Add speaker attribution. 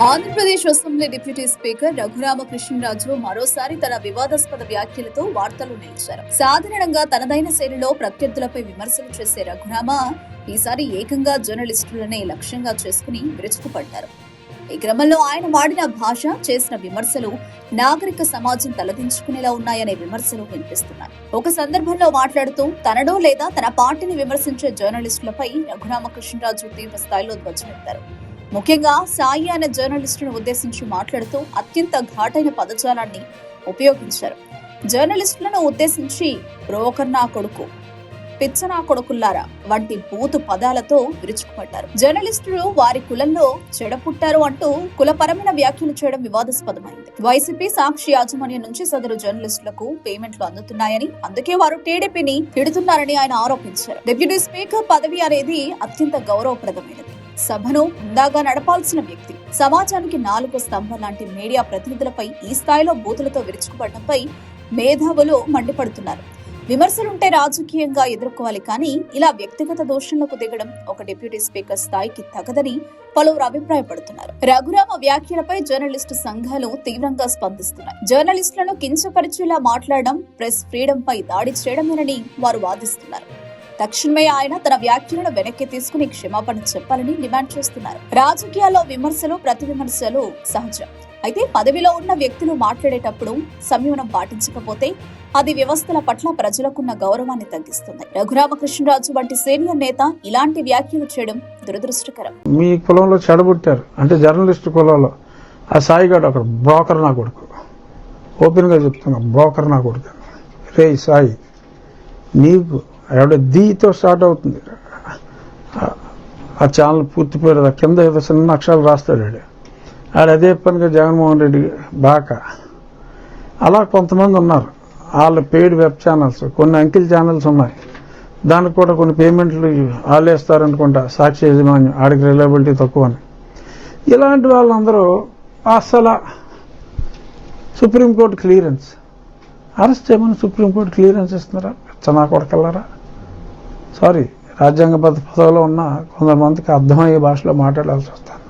Speaker 1: Andhra Pradesh assembly deputy speaker Raghu Rama Krishna Raju మరోసారి తన వివాదాస్పద వ్యాఖ్యలతో వార్తలు నిలిచారు. సాధారణంగా తనదైన శైలిలో ప్రత్యర్థులపై విమర్శలు చేసే రఘురామ ఈసారి ఏకంగా జర్నలిస్టులనే లక్ష్యంగా చేసుకుని విరుచుకుపడ్డారు. ఈ క్రమంలో ఆయన వాడిన భాష, చేసిన విమర్శలు నాగరిక సమాజం తలదించుకునేలా ఉన్నాయనే విమర్శలు వినిపిస్తున్నాయి. ఒక సందర్భంలో మాట్లాడుతూ తనడో లేదా తన పార్టీని విమర్శించే జర్నలిస్టులపై రఘురామకృష్ణరాజు తీవ్ర స్థాయిలో ధ్వజమెత్తారు. ముఖ్యంగా సాయి అనే జర్నలిస్టును ఉద్దేశించి మాట్లాడుతూ అత్యంత ఘాటైన పదజాలాన్ని ఉపయోగించారు. జర్నలిస్టులను ఉద్దేశించి బ్రోకర్ నా కొడుకు, పిచ్చ నా కొడుకుల్లారా వంటి బూతు పదాలతో విరుచుకుపడ్డారు. జర్నలిస్టులు వారి కులంలో చెడపుట్టారు అంటూ కులపరమైన వ్యాఖ్యలు చేయడం వివాదాస్పదమైంది. వైసీపీ సాక్షి యాజమాన్యం నుంచి సదరు జర్నలిస్టులకు పేమెంట్లు అందుతున్నాయని, అందుకే వారు టీడీపీని తిడుతున్నారని ఆయన ఆరోపించారు. డిప్యూటీ స్పీకర్ పదవి అనేది అత్యంత గౌరవప్రదమైనది. సభను హుందాగా నడపాల్సిన వ్యక్తి సమాజానికి 4 స్తంభం లాంటి మీడియా ప్రతినిధులపై ఈ స్థాయిలో బూతులతో విరుచుకుపడడంపై మేధావులు మండిపడుతున్నారు. విమర్శలుంటే రాజకీయంగా ఎదుర్కోవాలి, కానీ ఇలా వ్యక్తిగత దోషణలకు దిగడం ఒక డిప్యూటీ స్పీకర్ స్థాయికి తగదని పలువురు అభిప్రాయపడుతున్నారు. రఘురామ వ్యాఖ్యలపై జర్నలిస్టు సంఘాలు తీవ్రంగా స్పందిస్తున్నాయి. జర్నలిస్టులను కించపరిచేలా మాట్లాడడం ప్రెస్ ఫ్రీడమ్ పై దాడి చేయడమేనని వారు వాదిస్తున్నారు. తక్షణమే ఆయన తన వ్యాఖ్యలను వెనక్కి తీసుకుని క్షమాపణ చెప్పాలని డిమాండ్ చేస్తున్నారు. రాజకీయాల్లో విమర్శలు, ప్రతి విమర్శలు సహజం. అయితే పదవిలో ఉన్న వ్యక్తులు మాట్లాడేటప్పుడు సంయమనం పాటించకపోతే అది వ్యవస్థల పట్ల ప్రజలకున్న గౌరవాన్ని తగ్గిస్తుంది. రఘురామకృష్ణరాజు వంటి సీనియర్ నేత ఇలాంటి వ్యాఖ్యలు చేయడం దురదృష్టకరం.
Speaker 2: మీ కులంలో చెడబుట్టారు అంటే జర్నలిస్టు కులంలో ఆ సాయిగాడు అక్కడ బ్రోకర్ నా కొడుకు, ఓపెన్ గా చెప్తున్నా, బ్రోకర్ నా కొడుకు. రే సాయి, నీకు ఆవిడ దీతో స్టార్ట్ అవుతుంది ఆ ఛానల్ పూర్తి పేరు, కింద ఏదో చిన్న అక్షరాలు రాస్తాడు ఆడు. అదే పనిగా జగన్మోహన్ రెడ్డి బాక అలా కొంతమంది ఉన్నారు. వాళ్ళ పెయిడ్ వెబ్ ఛానల్స్, కొన్ని అంకిల్ ఛానల్స్ ఉన్నాయి, దానికి కూడా కొన్ని పేమెంట్లు వాళ్ళు వేస్తారనుకుంటా సాక్షి యజమాన్యం, ఆడికి రిలయబిలిటీ తక్కువ అని. ఇలాంటి వాళ్ళందరూ అసలు సుప్రీంకోర్టు క్లియరెన్స్ అరెస్ట్ చేయమని సుప్రీంకోర్టు క్లియరెన్స్ ఇస్తున్నారా? చనా కొడకల్లారా? సారీ, రాజ్యాంగబద్ధ పదవిలో ఉన్న కొంతమందికి అర్థమయ్యే భాషలో మాట్లాడాల్సి వస్తుంది.